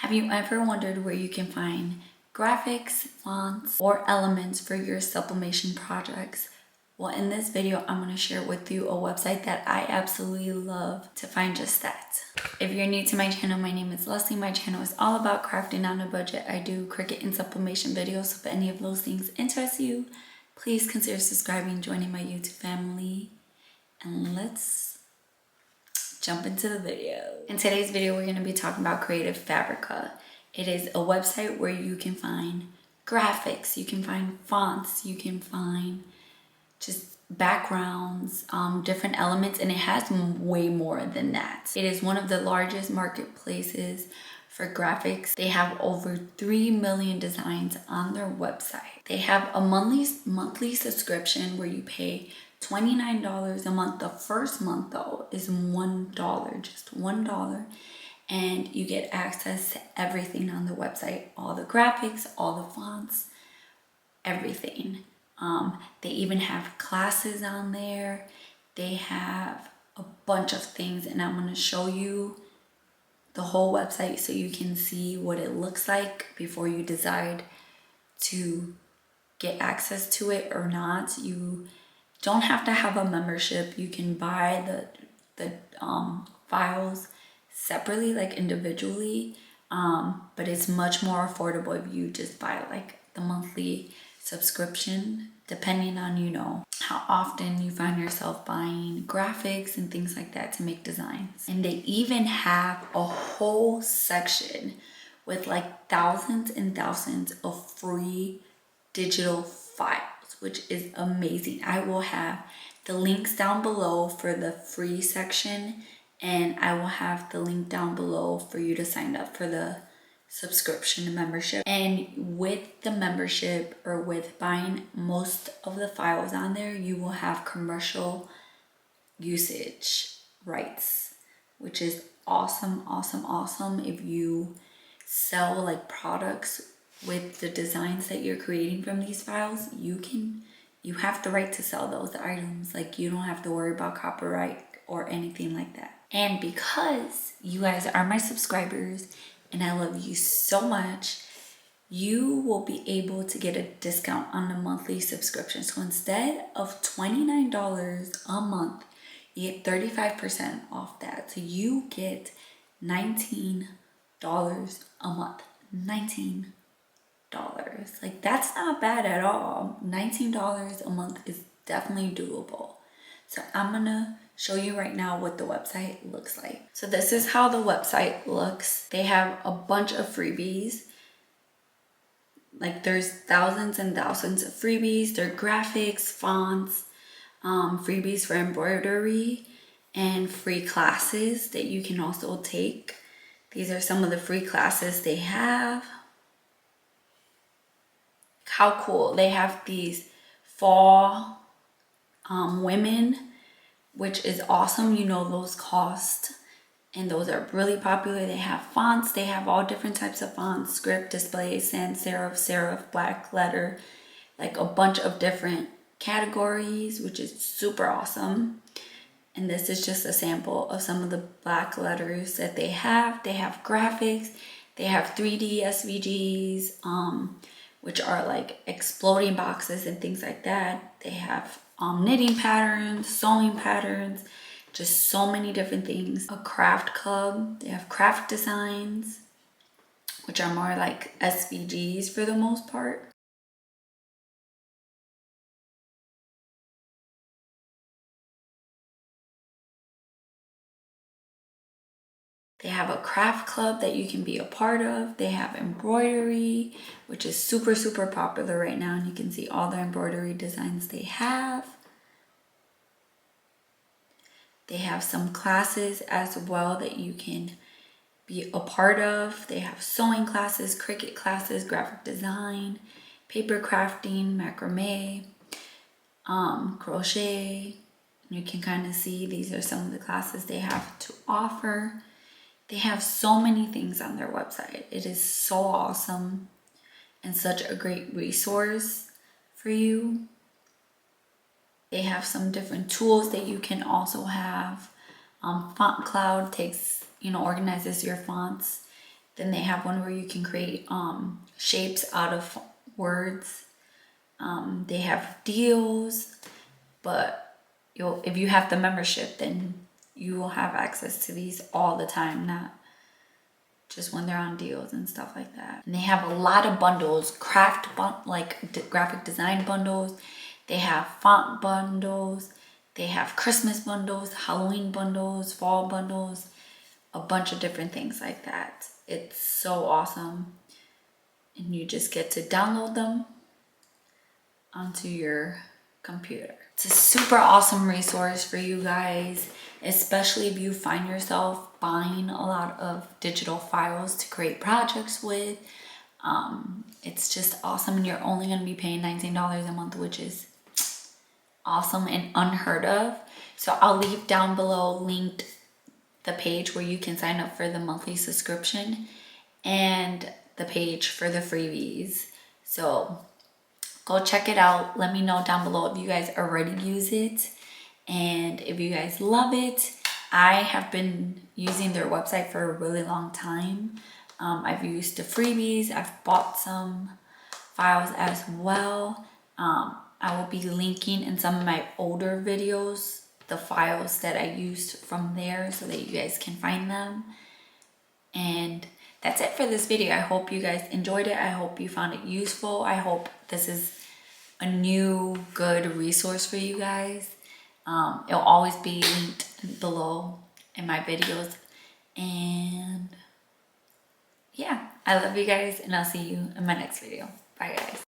Have you ever wondered where you can find graphics, fonts, or elements for your sublimation projects? Well, in this video, I'm going to share with you a website that I absolutely love to find just that. If you're new to my channel, my name is Leslie. My channel is all about crafting on a budget. I do Cricut and sublimation videos, so if any of those things interest you, please consider subscribing, joining my YouTube family, and let's jump into the video. In today's video, we're going to be talking about Creative Fabrica. It is a website where you can find graphics, you can find fonts, you can find just backgrounds, different elements, and it has way more than that. It is one of the largest marketplaces for graphics. They have over 3 million designs on their website. They have a monthly subscription where you pay $29 a month. The first month though is $1, just $1, and you get access to everything on the website, all the graphics, all the fonts, everything. They even have classes on there. They have a bunch of things, and I'm going to show you the whole website so you can see what it looks like before you decide to get access to it or not. You don't have to have a membership. You can buy the files separately, like individually, but it's much more affordable if you just buy like the monthly subscription, depending on, you know, how often you find yourself buying graphics and things like that to make designs. And they even have a whole section with like thousands and thousands of free digital files, which is amazing. I will have the links down below for the free section, and I will have the link down below for you to sign up for the subscription membership. And with the membership, or with buying most of the files on there, you will have commercial usage rights, which is awesome, awesome, awesome. If you sell like products with the designs that you're creating from these files, you have the right to sell those items. Like, you don't have to worry about copyright or anything like that. And because you guys are my subscribers and I love you so much, you will be able to get a discount on the monthly subscription. So instead of $29 a month, you get 35% off that. So you get $19 a month. $19. Like, that's not bad at all. $19 a month is definitely doable. So I'm gonna show you right now what the website looks like. So this is how the website looks. They have a bunch of freebies. Like, there's thousands and thousands of freebies. They're graphics, fonts, freebies for embroidery, and free classes that you can also take. These are some of the free classes they have. How cool. They have these fall women, which is awesome. You know, those cost, and those are really popular. They have fonts. They have all different types of fonts: script, display, sans serif, black letter, like a bunch of different categories, which is super awesome. And this is just a sample of some of the black letters that they have. They have graphics. They have 3D SVGs, which are like exploding boxes and things like that. They have knitting patterns, sewing patterns, just so many different things. A craft club. They have craft designs, which are more like SVGs for the most part. They have a craft club that you can be a part of. They have embroidery, which is super, super popular right now. And you can see all the embroidery designs they have. They have some classes as well that you can be a part of. They have sewing classes, Cricut classes, graphic design, paper crafting, macrame, crochet. You can kind of see these are some of the classes they have to offer. They have so many things on their website. It is so awesome and such a great resource for you. They have some different tools that you can also have. Font Cloud takes, organizes your fonts Then they have one where you can create shapes out of words. They have deals, but if you have the membership, then you will have access to these all the time, not just when they're on deals and stuff like that. And they have a lot of bundles, graphic design bundles. They have font bundles. They have Christmas bundles, Halloween bundles, fall bundles, a bunch of different things like that. It's so awesome. And you just get to download them onto your computer. It's a super awesome resource for you guys, especially if you find yourself buying a lot of digital files to create projects with. It's just awesome, and you're only going to be paying $19 a month, which is awesome and unheard of. So I'll leave down below linked the page where you can sign up for the monthly subscription and the page for the freebies. So go check it out. Let me know down below if you guys already use it and if you guys love it. I have been using their website for a really long time. I've used the freebies. I've bought some files as well. I will be linking in some of my older videos the files that I used from there so that you guys can find them. And that's it for this video. I hope you guys enjoyed it. I hope you found it useful. I hope this is a new good resource for you guys. It'll always be linked below in my videos. And yeah, I love you guys, and I'll see you in my next video. Bye guys.